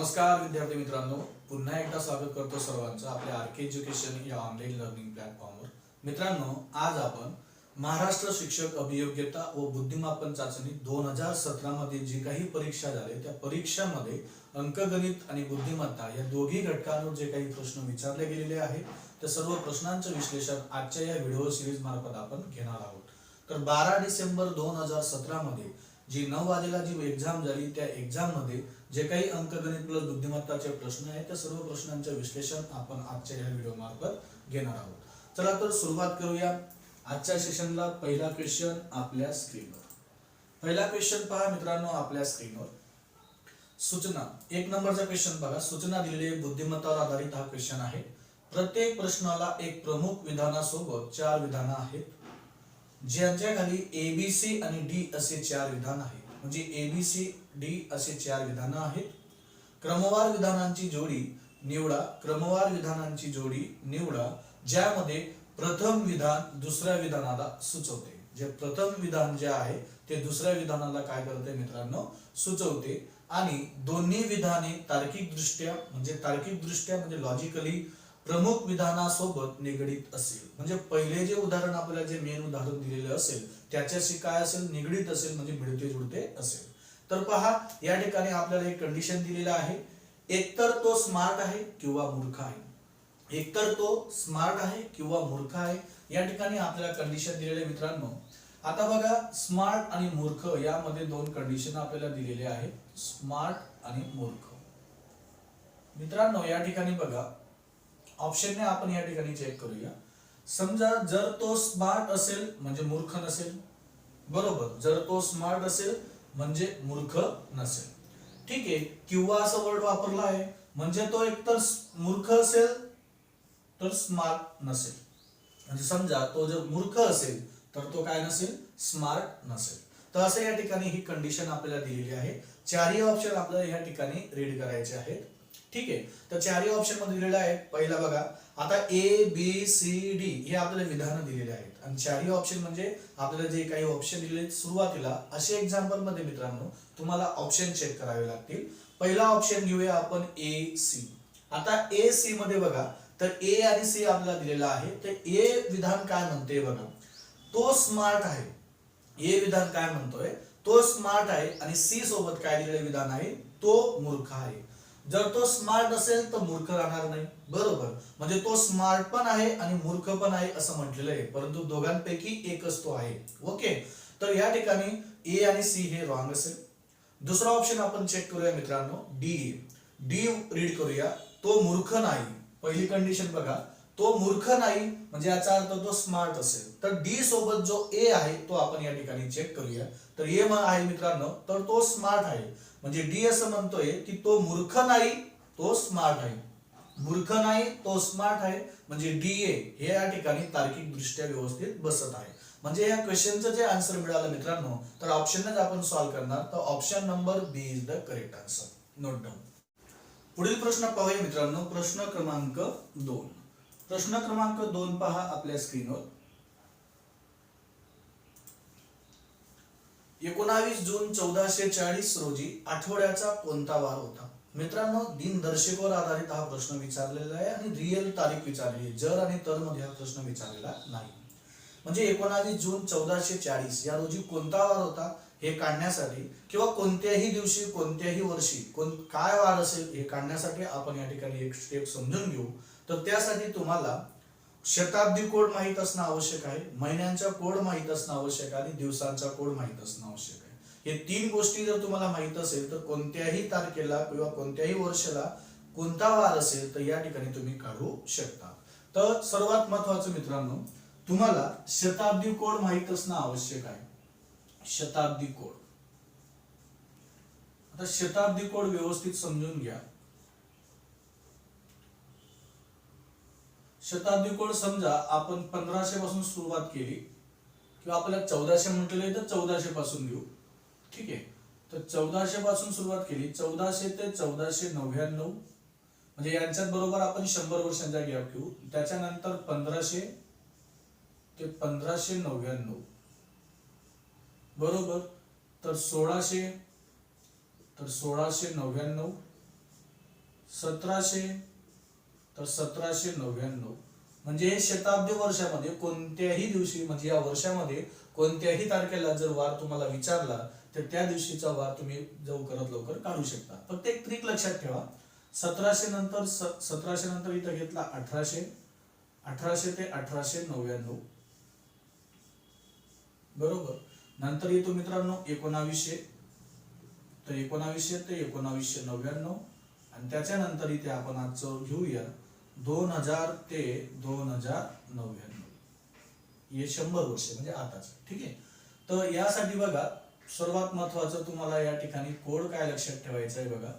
नमस्कार विद्यार्थी मित्रांनो, पुन्हा एकदा स्वागत करतो सर्वांचं आपल्या आरके एज्युकेशन या ऑनलाईन लर्निंग प्लॅटफॉर्मवर। मित्रांनो, आज आपण महाराष्ट्र शिक्षक अभियोग्यता व बुद्धिमापन चाचणी 2017 मध्ये जी काही परीक्षा झाली त्या परीक्षामध्ये अंकगणित आणि बुद्धिमत्ता या दोघी घटकांवर जे काही प्रश्न विचारले गेलेले आहेत त्या सर्व प्रश्नांचं विश्लेषण आजच्या या व्हिडिओ सिरीज मार्फत आपण घेणार आहोत। तर 12 डिसेंबर 2017 मध्ये जी 9 वाजेला जी एक्झाम झाली त्या एक्झाम मध्ये जे काही अंकगणित प्लस बुद्धिमत्ताचे प्रश्न आहेत त्या सर्व प्रश्नांचे विश्लेषण आपण आजच्या या व्हिडिओ मार्फत घेणार आहोत। चला तर सुरुवात करूया आजच्या सेशनला। पहिला क्वेश्चन आपल्या स्क्रीनवर, पहिला क्वेश्चन पहा मित्रांनो आपल्या स्क्रीनवर। सूचना, 1 नंबरचा क्वेश्चन बघा। सूचना दिलेली बुद्धिमत्तावर आधारित हा क्वेश्चन आहे। प्रत्येक प्रश्नाला एक प्रमुख विधानासोबत 4 विधान आहेत, ज्यांच्या खाली ABC आणि D असे 4 विधान आहेत। म्हणजे ABC D असे 4 विधान आहेत। क्रमवार विधानांची जोडी निवडा, क्रमवार विधानांची जोडी निवडा ज्यामध्ये प्रथम विधान दुसऱ्या विधानाला सुचवते। जे प्रथम विधान जे आहे ते दुसऱ्या विधानाला काय करते मित्रांनो, सुचवते। आणि दोन्ही विधाने तार्किकदृष्ट्या म्हणजे लॉजिकली प्रमुख विधानासोबत निगडित असेल। म्हणजे पहिले जे उदाहरण आपल्याला जे मेन उदाहरण दिलेले असेल त्याच्याशी काय असेल, निगडित असेल, म्हणजे मिळते जुळते असेल। तर पहा या ठिकाणी आपल्याला एक कंडिशन दिलेला आहे, एकतर तो स्मार्ट आहे किंवा मूर्ख आहे। एकतर तो स्मार्ट आहे किंवा मूर्ख आहे, या ठिकाणी आपल्याला कंडिशन दिलेले मित्रांनो। आता बघा, स्मार्ट आणि मूर्ख यामध्ये 2 कंडिशन आपल्याला दिलेले आहेत, स्मार्ट आणि मूर्ख। मित्रांनो या ठिकाणी बघा, ऑप्शनने आपण या ठिकाणी चेक करूया। समजा जर तो स्मार्ट असेल म्हणजे मूर्ख नसेल, बरोबर। जर तो स्मार्ट असेल म्हणजे मूर्ख नसेल, ठीक आहे। किंवा असं वर्ड वापरला आहे म्हणजे तो एकतर मूर्ख असेल तर स्मार्ट नसेल। म्हणजे समजा तो जर मूर्ख असेल तर तो काय नसेल, स्मार्ट नसेल। तर असं या ठिकाणी ही कंडिशन आपल्याला दिलेली आहे। चारही ऑप्शन आपल्याला या ठिकाणी रीड करायचे आहेत, ठीक आहे। तर चारही ऑप्शन मध्ये दिलेला आहे। पहिला बघा, आता ABCD हे आपल्याला विधान दिलेले आहेत आणि चारही ऑप्शन म्हणजे आपल्याला जे काही ऑप्शन दिले सुरुवातीला असे एक्झाम्पल मध्ये मित्रांनो तुम्हाला ऑप्शन चेक करावे लागतील। पहिला ऑप्शन घेऊया आपण AC। आता AC मध्ये बघा, तर A आणि C आपल्याला दिलेला आहे। तर A विधान काय म्हणते बघा, तो स्मार्ट आहे। A विधान काय म्हणतोय, तो स्मार्ट आहे। आणि C सोबत काय दिलेले विधान आहे, तो मूर्ख आहे। जर तो स्मार्ट असेल तर मूर्ख राहणार नाही, बरोबर। म्हणजे तो स्मार्ट पण आहे आणि मूर्ख पण आहे असं म्हटलेलं आहे, परंतु दोघांपैकी एकच तो आहे, ओके। तर या ठिकाणी A आणि C हे रॉंग असेल। दुसरा ऑप्शन आपण चेक करूया मित्रांनो, D रीड करूया, तो मूर्ख नाही। पहिली कंडिशन बघा, तो मूर्ख नाही म्हणजे याचा अर्थ तो स्मार्ट असेल। तर D सोबत जो A आहे तो आपण या ठिकाणी चेक करूया। तर A आहे मित्रांनो, तर तो स्मार्ट आहे। म्हणजे D असं म्हणतोय की तो मूर्ख नाही, तो स्मार्ट आहे। मूर्ख नाही, तो स्मार्ट आहे, म्हणजे DA हे या ठिकाणी तार्किक दृष्ट्या व्यवस्थित बसत आहे। म्हणजे या क्वेश्चनचं जे आन्सर मिळालं मित्रांनो, तर ऑप्शनच आपण सॉल्व्ह करणार। तर option number B is the correct answer, note down. पुढील प्रश्न पाहूया मित्रांनो, प्रश्न क्रमांक 2। प्रश्न क्रमांक 2 पहा आपल्या स्क्रीनवर। 19 जून 1440 रोजी आठवड्याचा कोणता वार होता? मित्रांनो दिनदर्शिकेवर आधारित हा प्रश्न विचारलेला आहे आणि रिअल तारीख विचारली आहे, जर आणि तर मध्ये हा प्रश्न विचारलेला नाही। म्हणजे 19 जून 1440 या रोजी कोणता वार होता हे काढण्यासाठी किंवा कोणत्याही दिवशी कोणत्याही वर्षी काय वार असेल हे काढण्यासाठी आपण या ठिकाणी एक स्टेप समजून घेऊ। तर त्यासाठी तुम्हाला शताब्दी कोड माहित असणं आवश्यक आहे, महिन्यांचा कोड माहित असणं आवश्यक आहे आणि दिवसांचा कोड माहित असणं आवश्यक आहे। हे 3 गोष्टी जर तुम्हाला माहित असेल तर कोणत्याही तारखेला किंवा कोणत्याही वर्षाला कोणता वार असेल तर या ठिकाणी तुम्ही काढू शकता। तर सर्वात महत्त्वाचं मित्रांनो, तुम्हाला शताब्दी कोड माहित असणं आवश्यक आहे। शताब्दी कोड, आता शताब्दी कोड व्यवस्थित समजून घ्या। शताब्दी कोड समजा आपण 1500 पासून सुरुवात केली किंवा आपल्याला 1400 म्हटलेलं तर 1400 पासून घेऊ, ठीक आहे। तर 1400 पासून सुरुवात केली, 1400 ते 1499 म्हणजे यांच्यात बरोबर आपण 100 वर्षांचा गॅप घेऊ। त्याच्यानंतर 1500 ते 1599 बरोबर, तर 1600 तर 1699 1700 तर 1799 म्हणजे शताब्दी वर्षामध्ये कोणत्याही दिवशी म्हणजे या वर्षामध्ये कोणत्याही तारखेला जर वार तुम्हाला विचारला तर त्या दिवशीचा वार तुम्ही लवकरात लवकर काढू शकता. फक्त एक ट्रिक लक्षात ठेवा, 1700 नंतर इथं घेतला 1800 ते 1899 बरोबर. नंतर येतो मित्रांनो 1900 तर 1900 ते 1999 आणि त्याच्यानंतर इथे आपण आजचं घेऊया 2000 ते 2099 हे 100 वर्ष म्हणजे आताच. ठीक आहे. तर यासाठी बघा सर्वात महत्वाचं तुम्हाला या ठिकाणी कोड काय लक्षात ठेवायचा आहे बघा.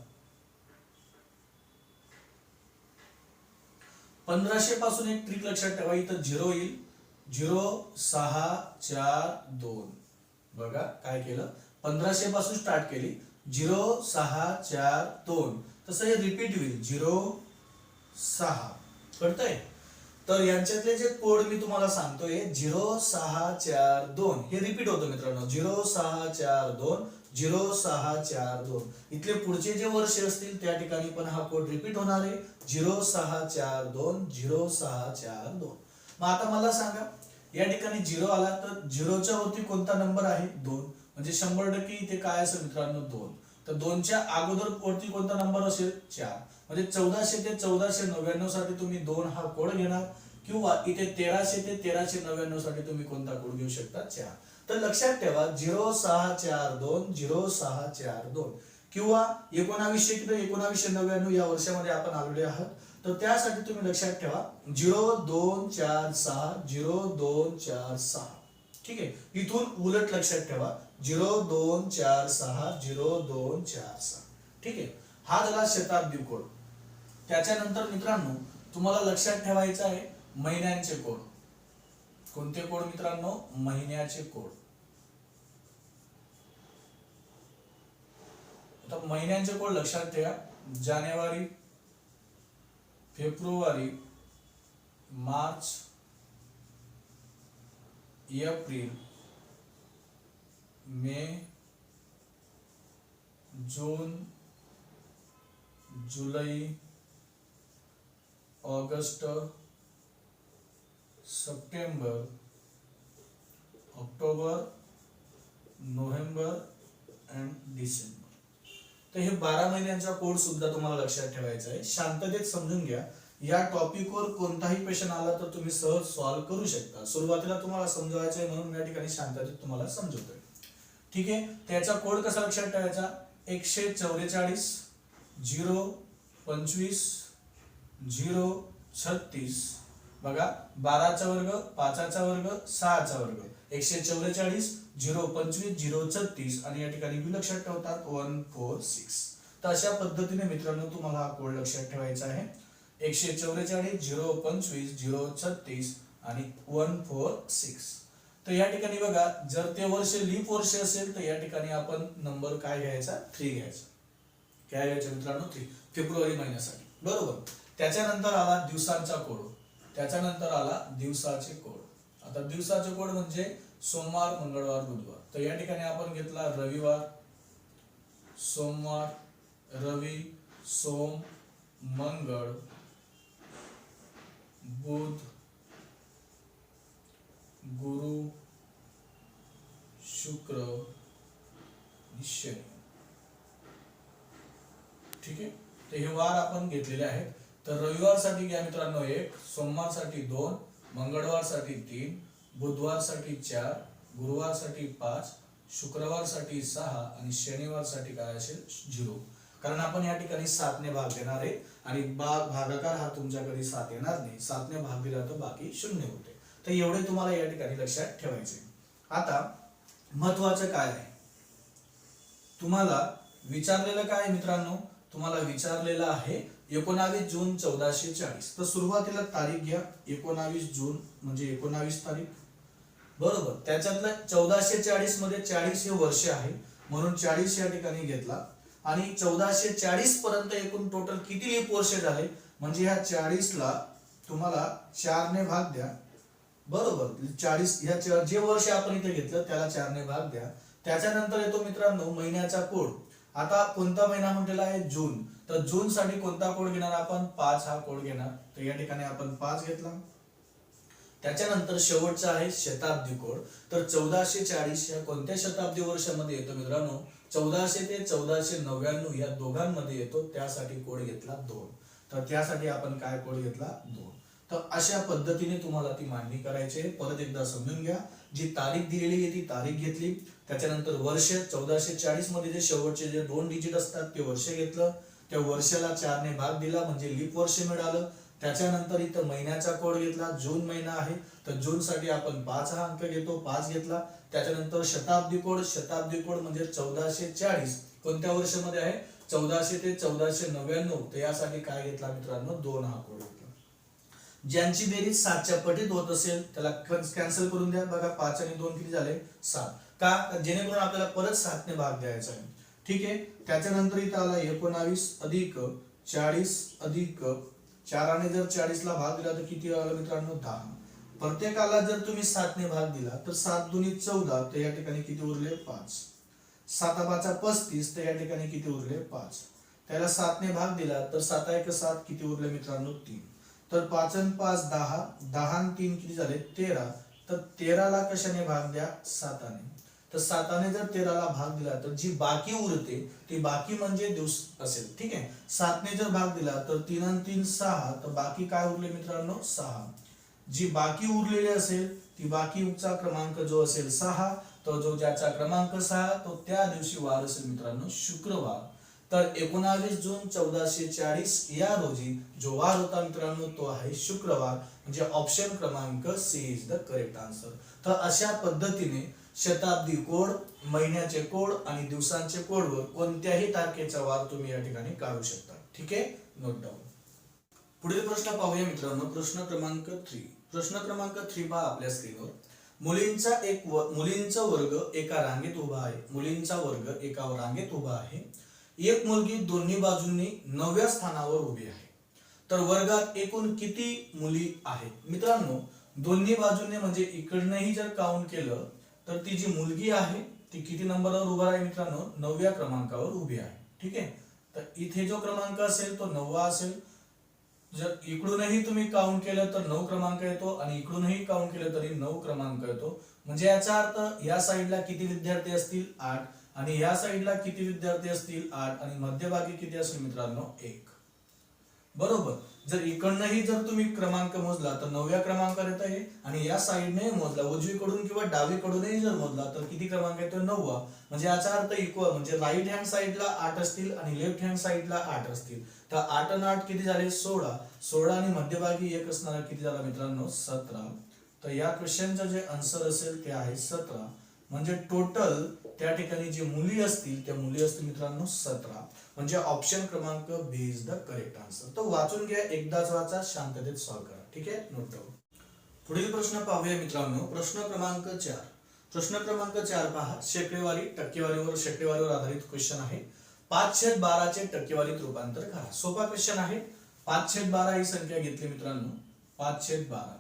1500 पासून एक ट्रिक लक्षात ठेवा, इथं 0 येईल 0642 बघा काय केलं 1500 पासून स्टार्ट केली 0642 तसं हे रिपीट होईल 06 कळतंय. तर यांच्यातले जे कोड मी तुम्हाला सांगतोय 0642 हे रिपीट होतं मित्रांनो 0642 0642 इथले पुढचे जे वर्ष असतील त्या ठिकाणी पण हा कोड रिपीट होणार आहे 0642 0642. मग आता मला सांगा या ठिकाणी 0 आला तर 0च्या वरती कोणता नंबर आहे 2 म्हणजे 100% इथे काय असेल मित्रांनो 2. तर 2च्या अगोदर वरती कोणता नंबर असेल 4 म्हणजे 1400 ते 1499 साठी तुम्ही 2 हा कोड घेणार किंवा इथे 1300 ते 1399 साठी तुम्ही कोणता कोड घेऊ शकता 4. तर लक्षात ठेवा 0642 0642 किंवा 1900 किंवा 1999 या वर्षामध्ये आपण आलेले आहात तर त्यासाठी तुम्ही लक्षात ठेवा 0246 0246. ठीक आहे. इथून उलट लक्षात ठेवा 0246 0246. ठीक आहे. हा झाला शताब्दी कोड. त्याच्यानंतर मित्रांनो तुम्हाला लक्षात ठेवायचं आहे महिन्यांचे कोड. कोणते कोड मित्रांनो महिन्याचे कोड. तर महिन्यांचे कोड लक्षात ठेवा जानेवारी फेब्रुवारी मार्च एप्रिल मे जून जुलै ऑगस्ट सप्टेंबर ऑक्टोबर नोव्हेंबर अँड डिसेंबर. तर हे 12 महिन्यांचा कोड सुद्धा तुम्हाला लक्षात ठेवायचा आहे. शांततेत समजून घ्या. या टॉपिकवर कोणताही क्वेश्चन आला तर तुम्ही सहज सॉल्व्ह करू शकता. सुरुवातीला तुम्हाला समजवायचं आहे म्हणून या ठिकाणी शांततेत तुम्हाला समजवतोय. ठीक आहे. त्याचा कोड कसा लक्षात ठेवायचा 144 025 036 बघा 12चा वर्ग 5चा वर्ग 6चा वर्ग 144 025 036 आणि या ठिकाणी बी लक्षात ठेवतात 146. तर अशा पद्धतीने मित्रांनो तुम्हाला हा कोड लक्षात ठेवायचा आहे 144 025 036 आणि 146. तर या ठिकाणी बघा जर ते वर्ष लीप वर्ष असेल तर या ठिकाणी आपण नंबर काय घ्यायचा 3 घ्यायचा. काय घ्यायचं मित्रांनो 3 फेब्रुवारी महिन्यासाठी बरोबर. त्याच्यानंतर आला दिवसांचा कोड. त्याच्यानंतर आला दिवसाचे कोड. आता दिवसाचे कोड म्हणजे सोमवार मंगळवार बुधवार. तर या ठिकाणी आपण घेतला रविवार सोमवार रवि सोम मंगळ बुध गुरु शुक्र शनी. ठीक आहे. तर हे वार आपण घेतलेले आहेत. तर रविवार साठी घ्या मित्रांनो 1 सोमवार साठी 2 मंगळवार साठी 3 बुधवार साठी 4 गुरुवार साठी 5 शुक्रवार साठी 6 आणि शनिवार साठी काय असेल 0. कारण आपण या ठिकाणी 7 ने भाग देणार आहे आणि भागाकार हा तुमच्या कधी 7 येणार नाही. 7 ने भाग दिला तर बाकी 0 होते. तर एवढे तुम्हाला या ठिकाणी लक्षात ठेवायचे. आता महत्वाचं काय आहे तुम्हाला विचारलेलं काय मित्रांनो तुम्हाला विचारलेलं आहे 19 जून 1440. तर सुरुवातीला तारीख घ्या 19 जून म्हणजे 19 तारीख बरोबर. त्याच्यातलं 1440 मध्ये 40 हे वर्ष आहे म्हणून 40 या ठिकाणी घेतला आणि 1440 पर्यंत एकूण टोटल किती लीप वर्ष झाले म्हणजे ह्या 40 ला तुम्हाला 4 ने भाग द्या बरोबर. 40 ह्या जे वर्ष आपण इथे घेतलं त्याला 4 ने भाग द्या. त्याच्यानंतर येतो मित्रांनो महिन्याचा कोड. आता कोणता महिना म्हटलेला आहे जून. तर जून साठी कोणता कोड घेणार आपण? 5 हा कोड घेणार. तर या ठिकाणी आपण 5 घेतला. त्याच्यानंतर शेवटचा आहे शताब्दी कोड. तर 1440 या कोणत्या शताब्दी वर्षामध्ये येतो मित्रांनो? 1400 ते 1499 या दोघांमध्ये येतो. त्यासाठी कोड घेतला 2. तर त्यासाठी आपण काय कोड घेतला? 2. तर अशा पद्धतीने तुम्हाला ती मांडणी करायची आहे. परत एकदा समजून घ्या. जी तारीख दिलेली आहे ती तारीख घेतली. त्याच्यानंतर वर्ष 1440 मध्ये जे शेवटचे जे 2 डिजिट असतात ते वर्ष घेतलं. त्या वर्षाला 4 ने भाग दिला म्हणजे लीप वर्ष मिळालं. त्याच्यानंतर इथं महिन्याचा कोड घेतला. जून महिना आहे तर जून साठी आपण 5 हा अंक घेतो. 5 घेतला. त्याच्यानंतर शताब्दी कोड म्हणजे 1440 कोणत्या वर्षामध्ये आहे? 1400 ते 1499. तर यासाठी काय घेतला मित्रांनो? 2 हा कोड घेतला. ज्यांची बेरीज 7च्या पटीत होत असेल त्याला कॅन्सल करून द्या. बघा 5 आणि 2 किती झाले? 7. का? जेणेकरून आपल्याला परत 7 ने भाग द्यायचा आहे. ठीक आहे. त्याच्यानंतर इथं आला 19 अधिक 40 अधिक 4 आणि जर 40 ला भाग दिला तर किती आला मित्रांनो? 10. प्रत्येकाला जर तुम्ही 7 ने भाग दिला तर 7 दुनी 14. तर या ठिकाणी किती उरले? 5. 7 5 35. तर या ठिकाणी किती उरले? 5. त्याला 7 ने भाग दिला तर 7 1 7 किती उरले मित्रांनो? 3. तर 5 आणि 5 10. 10 आणि 3 किती झाले? 13. तर 13 ला कशाने भाग द्या? 7 ने. तर 7 ने जर 13 ला भाग दिला तर जी बाकी उरते ती बाकी म्हणजे दिवस असेल. ठीक आहे. 7 ने जर भाग दिला तर 3 आणि 3 6. तर बाकी काय उरले मित्रांनो? 6. जी बाकी उरलेली असेल ती बाकीचा क्रमांक जो असेल 6, तो जो ज्याचा क्रमांक 6 तो त्या दिवशी वार असेल मित्रांनो शुक्रवार. तर 19 जून 1440 या रोजी जो वार होता मित्रांनो तो आहे शुक्रवार. म्हणजे ऑप्शन क्रमांक C is the correct answer. तर अशा पद्धतीने शताब्दी कोड, महिन्याचे कोड आणि दिवसांचे कोडवर कोणत्याही तारखेचा वार तुम्ही या ठिकाणी काढू शकता. ठीक आहे. Note down. पुढील प्रश्न पाहूया मित्रांनो. प्रश्न क्रमांक 3. प्रश्न क्रमांक 3 पहा आपल्या स्क्रीनवर. मुलींचा वर्ग एका रांगेत उभा आहे. मुलींचा वर्ग एका रांगेत उभा आहे. एक मुलगी दोन्ही बाजूंनी 9व्या स्थानावर उभी आहे. तर वर्गात एकूण किती मुली आहेत? मित्रांनो दोन्ही बाजूने म्हणजे इकडनंही जर काउंट केलं तर ती जी मुलगी आहे ती किती नंबरवर उभा आहे मित्रांनो? 9व्या क्रमांकावर उभी आहे. ठीक आहे. तर इथे जो क्रमांक असेल तो 9वा असेल. जर इकडूनही तुम्ही काउंट केलं तर 9 क्रमांक येतो आणि इकडूनही काउंट केलं तरी 9 क्रमांक येतो. म्हणजे याचा अर्थ या साईडला किती विद्यार्थी असतील? 8. आणि या साईडला किती विद्यार्थी असतील? 8. आणि मध्यभागी किती असेल मित्रांनो? 1. बरोबर. जर इकडनंही जर तुम्ही क्रमांक मोजला तर 9व्या क्रमांकावर येत आहे आणि या साईडने मोजला उजवीकडून किंवा डावीकडूनही जर मोजला तर किती क्रमांक येतो? 9वा. म्हणजे याचा अर्थ इक्वल म्हणजे राईट हँड साईडला 8 असतील आणि लेफ्ट हँड साईडला 8 असतील. तर 8 आणि 8 किती झाले? 16. 16 आणि मध्यभागी 1 असणारा किती झाला मित्रांनो? 17. तर या क्वेश्चनचं जे आन्सर असेल ते आहे 17. म्हणजे टोटल त्या ठिकाणी जी मुली असतील त्या मुली असतील मित्रांनो 17. म्हणजे ऑप्शन क्रमांक बी इज द करेक्ट आन्सर. तो वाचून घ्या. एकदाच वाचा. शांततेत सॉल्व्ह करा. ठीक आहे. Note down. पुढील प्रश्न पाहूया मित्रांनो. प्रश्न क्रमांक 4. प्रश्न क्रमांक 4 पहा. शेकडेवारी शेकडेवारीवर आधारित क्वेश्चन आहे. 5/12 चे टक्केवारीत रूपांतर करा. सोपा क्वेश्चन आहे. 5/12 ही संख्या घेतली मित्रांनो. 5/12.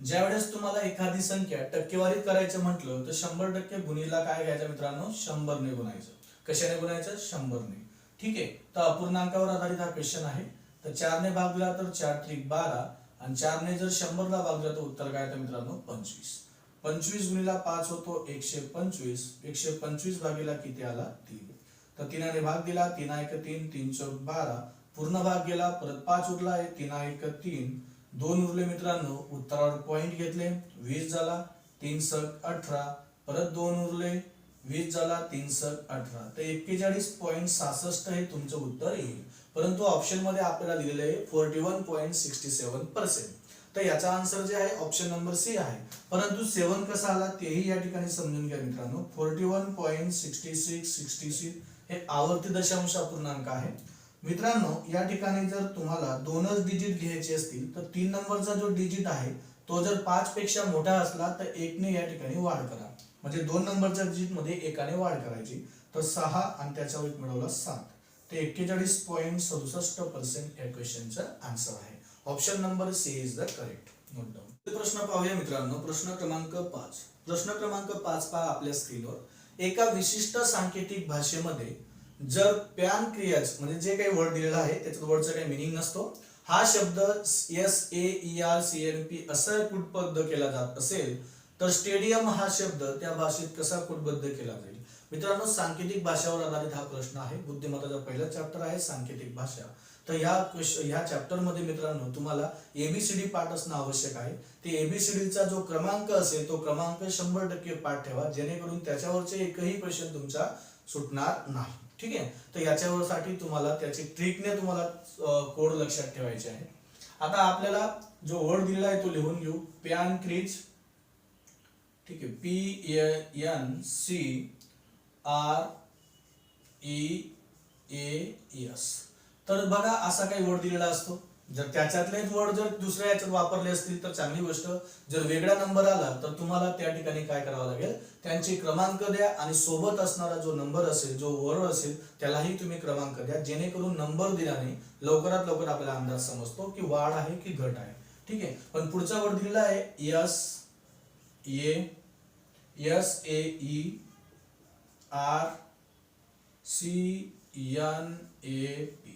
ज्यावेळेस तुम्हाला एखादी संख्या टक्केवारीत करायचं म्हटलं तर 100% गुणीला काय घ्यायचं मित्रांनो? 100 ने गुणायचं. कशाने गुणायचं? 100 ने. ठीक आहे. तर अपूर्णांकावर आधारित हा क्वेश्चन आहे. तर 4 ने भाग दिला तर 4 त्रिक 12 आणि 4 ने जर 100 ला भाग दिला तर उत्तर काय येतं मित्रांनो? 25. 25 गुणीला 5 होतो 125. 125 भागीला किती आला? 3. तर 3 ने भाग दिला. 3 1 3. 3 चौक 12. पूर्ण भाग गेला. परत 5 उरला आहे. 3 1 3. 2 उरले मित्रांनो. उत्तरावर पॉइंट घेतले. 20 झाला. 3 सक 18. परत 2 उरले. 20 झाला. 3 सक 18. तर 41.66 हे तुमचं उत्तर येईल. परंतु ऑप्शन मध्ये आपल्याला दिलेले आहे 41.67%. तर याचा आन्सर जे आहे ऑप्शन नंबर सी आहे. परंतु 7 कसा आला तेही या ठिकाणी समजून घ्या मित्रांनो. 41.6666 हे आवर्ती दशांश अपूर्णांक आहे. मित्रांनो या ठिकाणी जर तुम्हाला 2च डिजिट घ्यायचे असतील तर 3 नंबरचा जो डिजिट आहे तो जर 5 पेक्षा मोठा असला तर 1 ने या ठिकाणी वाढ करा. म्हणजे 2 नंबरच्या डिजिट मध्ये 1 ने वाढ करायची. तर 6 आणि त्याच्यावर 1 मिळवला 7. ते 41.67% या क्वेश्चनचा आन्सर आहे. Option number C is the correct. Note down. प्रश्न पाहूया मित्रांनो. प्रश्न क्रमांक 5. प्रश्न क्रमांक 5 पहा आपल्या स्क्रीनवर. एका विशिष्ट सांकेतिक भाषेमध्ये जर पॅनक्रियाज म्हणजे जे काही वर्ड दिलेला आहे त्याच्यात वर्डचा काही मिनिंग नसतो, हा शब्द SAERCNP असा कुटबद्ध केला जात असेल तर स्टेडियम हा शब्द त्या भाषेत कसा कुटबद्ध केला जाईल? मित्रांनो, सांकेतिक भाषावर आधारित हा प्रश्न आहे. बुद्धिमत्ताचा पहिला चॅप्टर आहे सांकेतिक भाषा. तर ह्या चॅप्टर मध्ये मित्रांनो तुम्हाला ABCD पाठ असणं आवश्यक आहे. ते ABCD चा जो क्रमांक असेल तो क्रमांक 100% पाठ ठेवा, जेणेकरून त्याच्यावरचे एकही क्वेश्चन तुमचा सुटणार नाही. ठीक आहे. तर याच्यावर साठी तुम्हाला त्याची ट्रिकने तुम्हाला कोड लक्षात ठेवायचे आहे. आता आपल्याला जो वर्ड दिलेला आहे तो लिहून घेऊ. पॅनक्रिज. ठीक आहे. PNCREAS. तर बघा असा काही वर्ड दिलेला असतो. जर त्याच्यातलेच वर्ड जर दुसऱ्या याच्यात वापरले असतील तर चांगली गोष्ट. जर वेगळा नंबर आला तर तुम्हाला त्या ठिकाणी काय करावं लागेल, त्यांचे क्रमांक द्या आणि सोबत असणारा जो नंबर असेल, जो वर्ड असेल त्यालाही तुम्ही क्रमांक द्या, जेणेकरून नंबर दिल्याने लवकरात लवकर आपल्याला अंदाज समजतो की वाढ आहे की घट आहे. ठीक आहे. पण पुढचा वर्ड दिलेला आहे SAERCNAP.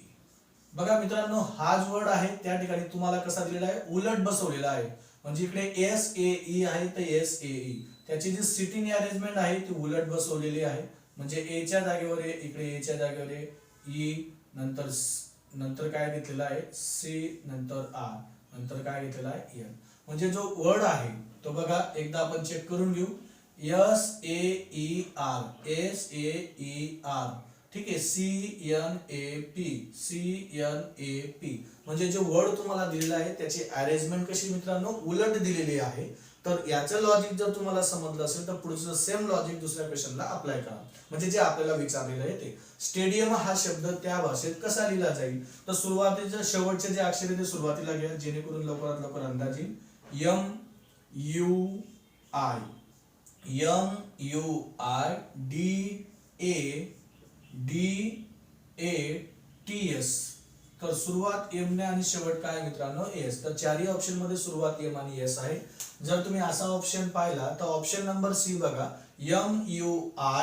बघा मित्रांनो, हा जो वर्ड आहे त्या ठिकाणी तुम्हाला कसा दिलेला आहे, उलट बसवलेला आहे. म्हणजे इकडे SAE आहे तर SAE, त्याची जी सिटिंग अरेंजमेंट आहे ती उलट बसवलेली आहे. म्हणजे ए च्या जागेवर ए, इकडे ए च्या जागेवर ए, ई नंतर काय घेतलेला आहे सी, नंतर आर, नंतर काय घेतलेला आहे एन. म्हणजे जो वर्ड आहे तो बघा एकदा आपण चेक करून घेऊ. SAER. ठीक आहे. CNAP. म्हणजे जे वर्ड तुम्हाला दिलेला आहे त्याची अरेंजमेंट कशी मित्रांनो, उलट दिलेली आहे. तर याचं लॉजिक जर तुम्हाला समजलं असेल तर पुढचं सेम लॉजिक दुसऱ्या क्वेश्चनला अप्लाय करा. म्हणजे जे आपल्याला विचारलेलं आहे ते स्टेडियम हा शब्द त्या भाषेत कसा लिहिला जाईल. तर सुरुवातीचे शेवटचे जे अक्षर आहे ते सुरुवातीला घ्या, जेणेकरून लवकरात लवकर अंदाज येईल. MUIDADATS. तर सुरुवात एम ने आणि शेवट काय मित्रांनो एस. तर चारही ऑप्शन मध्ये सुरुवात एम आणि एस आहे. जर तुम्ही असा ऑप्शन पाहिला तर ऑप्शन नंबर सी बघा, MUIDATS.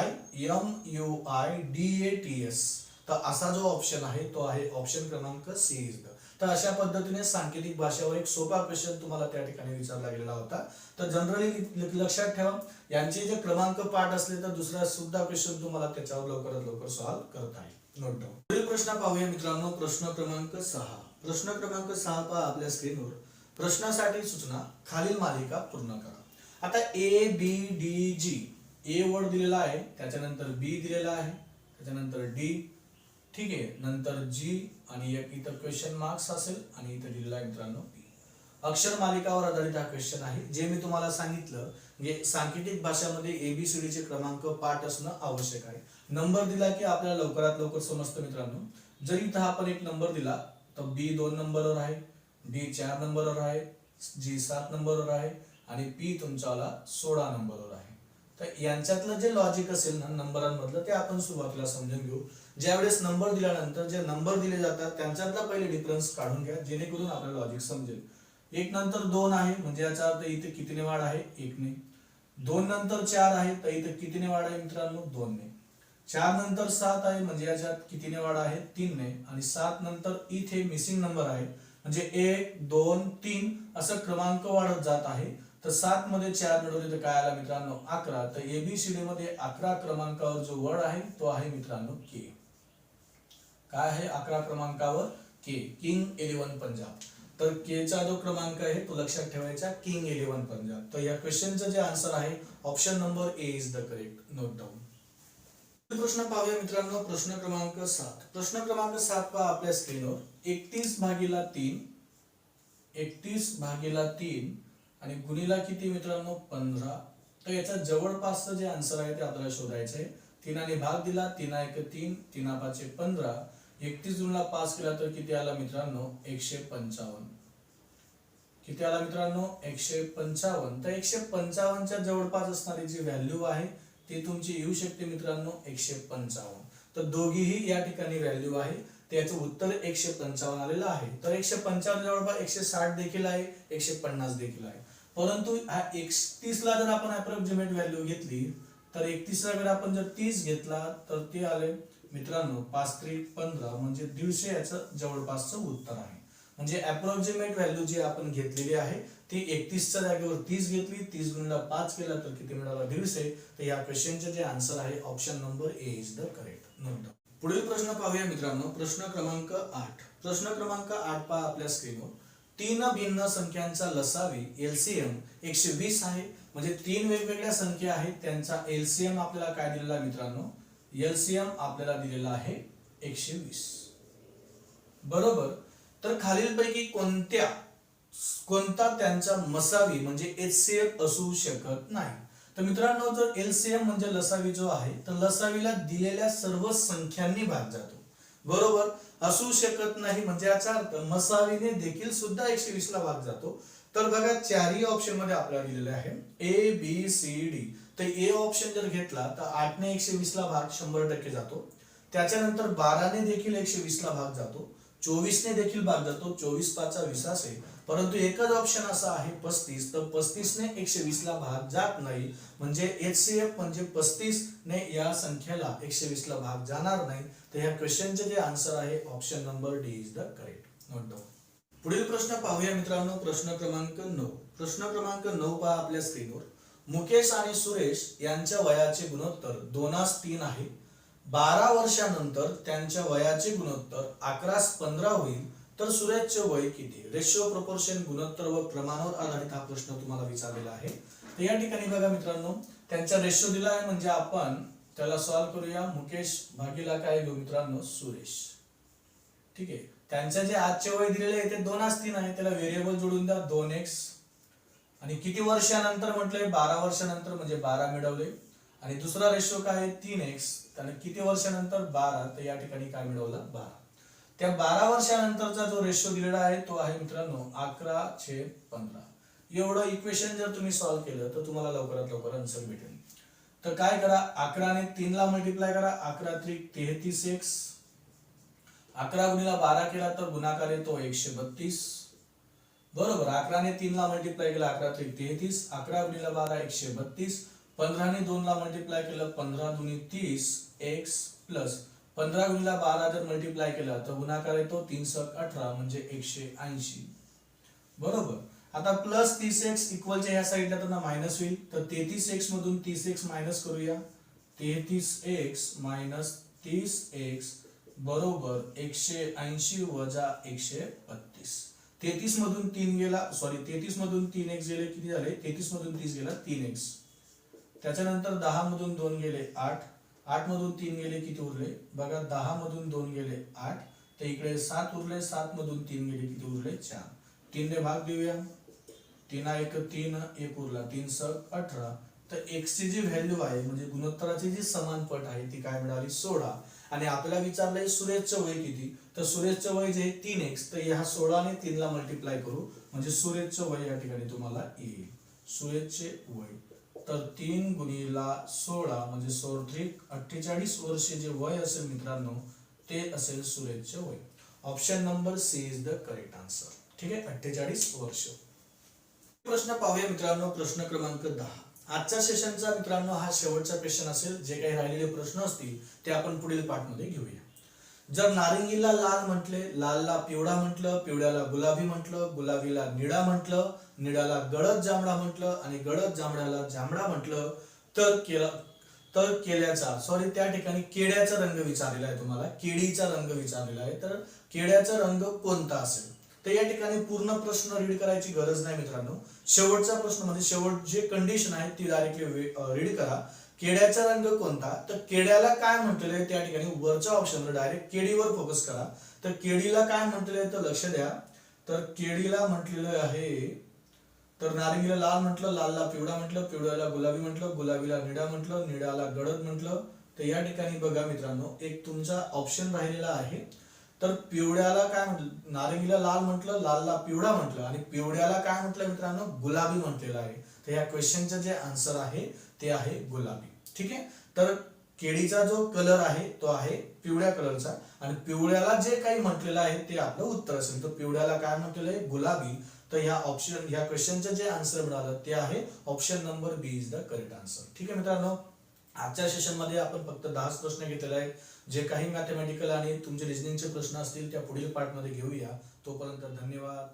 तर असा जो ऑप्शन आहे तो आहे ऑप्शन क्रमांक सी इज द. तर अशा पद्धतीने सांकेतिक भाषेवर एक सोपा क्वेश्चन तुम्हाला त्या ठिकाणी विचारला गेलेला होता. तर जनरली लक्षात ठेवा, यांचे जे क्रमांक पाठ असले तर दुसरा सुद्धा क्वेश्चन तुम्हाला त्याच्यावर लवकरात लवकर सॉल्व्ह करता येईल. Note down. पुढील प्रश्न पाहूया मित्रांनो, प्रश्न क्रमांक 6. प्रश्न क्रमांक 6 पहा आपल्या स्क्रीनवर. प्रश्नासाठी सूचना, खालील मालिका पूर्ण करा. आता ABDG, ए वर्ड दिलेला आहे, त्याच्यानंतर बी दिलेला आहे, त्याच्यानंतर डी, ठीक आहे, नंतर जी आणि एक इथं क्वेश्चन मार्क्स असेल आणि इथं दिलेला आहे मित्रांनो पी. अक्षर मालिकावर आधारित हा क्वेश्चन आहे. जे मी तुम्हाला सांगितलं म्हणजे सांकेतिक भाषामध्ये ABCD चे क्रमांक पाठ असणं आवश्यक आहे. नंबर दिला की आपल्याला लवकरात लवकर समजतं मित्रांनो. जर इथं आपण एक नंबर दिला तर बी 2 नंबरवर आहे, डी 4 नंबरवर आहे, जी 7 नंबरवर आहे आणि पी तुमच्याला 16 नंबरवर आहे. तर यांच्यातलं जे लॉजिक असेल ना नंबरांमधलं ते आपण सुरुवातीला समजून घेऊ. ज्यावेळेस नंबर दिल्यानंतर जे नंबर दिले जातात त्यांच्यातला पहिले डिफरन्स काढून घ्या, जेणेकरून आपल्याला लॉजिक समजेल. 1 नंतर 2 आहे म्हणजे याचा अर्थ इथे कितीने वाढ आहे 1 ने. 2 नंतर 4 आहे तर इथे कितीने वाढ आहे मित्रांनो 2 ने. 4 नंतर 7 आहे म्हणजे याच्यात कितीने वाढ आहे 3 ने. आणि 7 नंतर इथे मिसिंग नंबर आहे म्हणजे 1 2 3 असं क्रमांक वाढत जात आहे. तर 7 मध्ये 4 मिळवले तर काय आला मित्रांनो 11. तर ABCD मध्ये 11 क्रमांकावर जो वर्ड आहे तो आहे मित्रांनो के. काय आहे 11 क्रमांकावर के, किंग 11 पंजाब. तर के चा जो क्रमांक आहे तो लक्षात ठेवायचा, किंग 11 पंजाब. तर या क्वेश्चनचं जे आन्सर आहे option number A is the correct. Note down. प्रश्न पाहूया मित्रांनो, प्रश्न क्रमांक 7. प्रश्न क्रमांक 7 पहा आपल्या स्क्रीनवर. 31/3 आणि गुणिला किती मित्रांनो 15. तर याचा जवळपासचं जे आन्सर आहे ते आपल्याला शोधायचं आहे. 3 ने भाग दिला, 3 1 3, 3 5 15. 31 गुणिला 5 केला तर किती आला मित्रांनो 155. किती आला मित्रांनो 155. तर 155 च्या जवळपास असणारी जी व्हॅल्यू आहे ती तुमची येऊ शकते मित्रांनो 155. तर दोघीही या ठिकाणी व्हॅल्यू आहे, त्याचं उत्तर 155 आलेलं आहे. तर 155 जवळपास 160 देखील आहे, 150 देखील आहे. परंतु हा 31 ला जर आपण अप्रॉक्सिमेट व्हॅल्यू घेतली तर 31 ला जर आपण जर 30 घेतला तर ते आले मित्रांनो 5×3 = 15 म्हणजे 150 याचं जवळपासचं उत्तर आहे. म्हणजे अप्रॉक्सिमेट व्हॅल्यू जी आपण घेतलेली आहे ती 31च्या जागेवर 30 घेतली, 30 गुणिले 5 केला तर किती मिळाला 150. तर या क्वेश्चनचे जे आन्सर आहे option number A is the correct. Note down. पुढील प्रश्न पाहूया मित्रांनो. प्रश्न क्रमांक 8. प्रश्न क्रमांक 8 पहा आपल्या स्क्रीनवर. तीन भिन्न संख्यांचा लसावी एलसीएम 120 आहे. म्हणजे तीन वेगवेगळ्या संख्या आहेत, त्यांचा एलसीएम आपल्याला काय दिलेला आहे मित्रांनो? एलसीएम आपल्याला दिलेला आहे 120. बरोबर. तर खालीलपैकी कोणता त्यांचा मसावी म्हणजे एचसीएफ असू शकत नाही? तर मित्रांनो जर एलसीएम म्हणजे लसावी जो आहे तर लसावीला दिलेल्या सर्व संख्यांनी भाग जातो. बरोबर. असू शकत नाही म्हणजे याचा अर्थ मसावीने देखील सुद्धा 120 ला भाग जातो. तर बघा चारही ऑप्शन मध्ये आपल्याला दिलेले आहे ए बी सी डी. तर ए ऑप्शन जर घेतला तर 8 ने 120 ला भाग 100% जातो. त्याच्यानंतर 12 ने देखील 120 ला भाग जातो. 24 ने देखील भाग जातो. 24 5 20 असेल. परंतु एकच ऑप्शन असा आहे 35. तर 35 ने 120 ला भाग जात नाही. म्हणजे एचसीएफ म्हणजे 35 ने या संख्येला 120 ला भाग जाणार नाही. तर या क्वेश्चनचे जे आन्सर आहे option number D is the correct. Note down. पुढील प्रश्न पाहूया मित्रांनो. प्रश्न क्रमांक 9. प्रश्न क्रमांक 9 पहा आपल्या स्क्रीनवर. मुकेश आणि सुरेश यांच्या वयाचे गुणोत्तर 2:3 आहे. 12 वर्षानंतर त्यांच्या वयाचे गुणोत्तर 11:15 होईल तर सुरेशचे वय किती? रेशिओ, प्रोपोर्शन, गुणोत्तर व प्रमाणावर आधारित हा प्रश्न तुम्हाला विचारलेला आहे. तर या ठिकाणी बघा मित्रांनो त्यांचा रेशिओ दिला आहे म्हणजे आपण त्याला सॉल्व्ह करूया. मुकेश भागीला काय घेऊ मित्रांनो? सुरेश. ठीक आहे. त्यांचे जे आजचे वय दिलेले आहे ते 2:3 आहे. त्याला व्हेरिएबल जोडून द्या 2x. आणि किती वर्षानंतर म्हटलंय? 12 वर्षानंतर म्हणजे 12 मिळवले. आणि दुसरा रेशिओ काय आहे? 3x. त्याने किती वर्षानंतर? 12. तर या ठिकाणी काय मिळवलं? 12. त्या 12 वर्षानंतरचा जो रेशिओ दिलेला आहे तो आहे मित्रांनो 11/15. एवढं इक्वेशन जर तुम्ही सॉल्व्ह केलं तर तुम्हाला लवकरात लवकर आन्सर भेटेल. तर काय करा? 11 ने 3 ला मल्टिप्लाय करा. 11×3 = 33x. 11 गुणिले 12 केला तर गुणाकार येतो 132. बरोबर. 11 ने 3 ला मल्टिप्लाय केला. 11×3 = 33. 11 गुणिले 12 132. 15 ने 2 ला मल्टिप्लाय केलं 15×2 = 30 x प्लस 15 गुणिले 12 जर मल्टिप्लाय केला तर गुणाकार येतो 3×18 म्हणजे 180. बरोबर. आता प्लस 30x इक्वलच्या या साइडला तर मायनस होईल. तर 33x मधून 30x मायनस करूया. 33x मायनस 30x बरोबर 180 वजा 132. 33 मधून 3 गेला, सॉरी 33 मधून 3x गेले, किती झाले? 33 मधून 30 गेला 3x. त्याच्यानंतर 10 मधून 2 गेले 8. 8 मधून 3 गेले, किती उरले? बघा 10 मधून 2 गेले 8. तर इकडे 7 उरले. 7 मधून 3 गेले, किती उरले? 4. 3 ने भाग देऊया. 3 1 3 1 उरला. 3×18. तर x ची जी व्हॅल्यू आहे म्हणजे गुणोत्तराची जी समान पट आहे ती काय मिळाली? 16. आणि आपल्याला विचारलंय सुरेशचं वय किती? तर सुरेशचं वय जे 3x. तर ह्या 16 ने 3 ला मल्टिप्लाय करू म्हणजे सुरेशचं वय या ठिकाणी तुम्हाला येईल. सुरेशचे वय तर 3 गुणिले 16 म्हणजे 48 वर्षे जे वय असेल मित्रांनो ते असेल सुरेशचे वय. Option number C is the correct answer. ठीक आहे. 48 वर्ष. प्रश्न पाहूया मित्रांनो. प्रश्न क्रमांक 10. आजच्या सेशनचा मित्रांनो हा शेवटचा क्वेश्चन असेल. जे काही राहिलेले प्रश्न असतील ते आपण पुढील पार्ट मध्ये घेऊया. जर नारंगीला लाल म्हटले, लालला पिवळा म्हटलं, पिवळ्याला गुलाबी म्हटलं, गुलाबीला निळा म्हटलं, निळाला गडद जांभळा म्हटलं आणि गडद जांभळ्याला जांभळा म्हटलं तर केल्याचा, सॉरी त्या ठिकाणी केड्याचा रंग विचारलेला आहे तुम्हाला. केळीचा रंग विचारलेला आहे. तर केड्याचा रंग कोणता असेल? तर या ठिकाणी पूर्ण प्रश्न रीड करायची गरज नाही मित्रांनो. शेवटचा प्रश्न म्हणजे शेवट जे कंडिशन आहे ती डायरेक्टली रीड करा. केड्याचा रंग कोणता? तर केड्याला काय म्हटलेलं आहे त्या ठिकाणी वरच्या ऑप्शनवर डायरेक्ट केळीवर फोकस करा. तर केळीला काय म्हटलेलं आहे तर लक्ष द्या. तर केळीला म्हटलेलं आहे तर नारंगीला लाल म्हटलं, लालला पिवळा म्हटलं, पिवळ्याला गुलाबी म्हटलं, गुलाबीला निळा म्हटलं, निळ्याला गडद म्हटलं. तर या ठिकाणी बघा मित्रांनो एक तुमचा ऑप्शन राहिलेला आहे. तर पिवळ्याला काय म्हटलं? नारंगीला लाल म्हटलं, लालला पिवळा म्हटलं आणि पिवळ्याला काय म्हटलं मित्रांनो? गुलाबी म्हटलेलं आहे. तर या क्वेश्चनचं जे आन्सर आहे ते आहे गुलाबी. ठीक आहे. तर केळीचा जो कलर आहे तो आहे पिवळ्या कलरचा आणि पिवळ्याला जे काही म्हटलेलं आहे ते आपलं उत्तर असेल. तर पिवळ्याला काय म्हटलेलं आहे? गुलाबी. तर ह्या क्वेश्चनचं जे आन्सर मिळालं ते आहे option number B is the correct answer. ठीक आहे मित्रांनो. आजच्या सेशनमध्ये आपण फक्त 10 प्रश्न घेतलेले आहेत. जे काही मॅथमॅटिकल आणि तुमचे रिजनिंगचे प्रश्न असतील त्या पुढील पार्टमध्ये घेऊया. तोपर्यंत धन्यवाद.